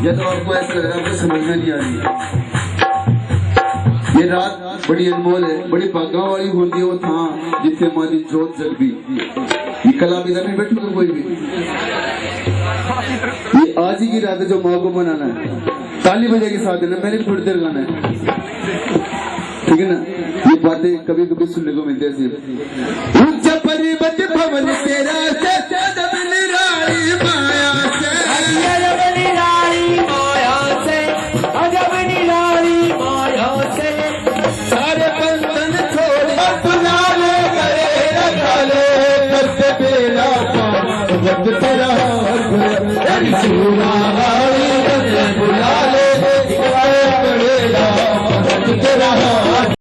या तो आपको आपको समझ में नहीं आ रही। ये रात बड़ी अनमोल है, बड़ी भागा वाली होती है वो था जिससे हमारी जोत जग भी। ये कला भी नहीं बैठू तो कोई भी, ये आज ही की रात है जो माँ को मनाना है। ताली बजेगी साथ देना, मैंने भी थोड़ी देर गाना है, ठीक है ना। ये बातें कभी कभी सुनने को मिलती है सिर्फ ऊंचा पर्वत भवन तेरा से सारे बंधन छोड़ अपना ले गए रखाले करते बेला तेरा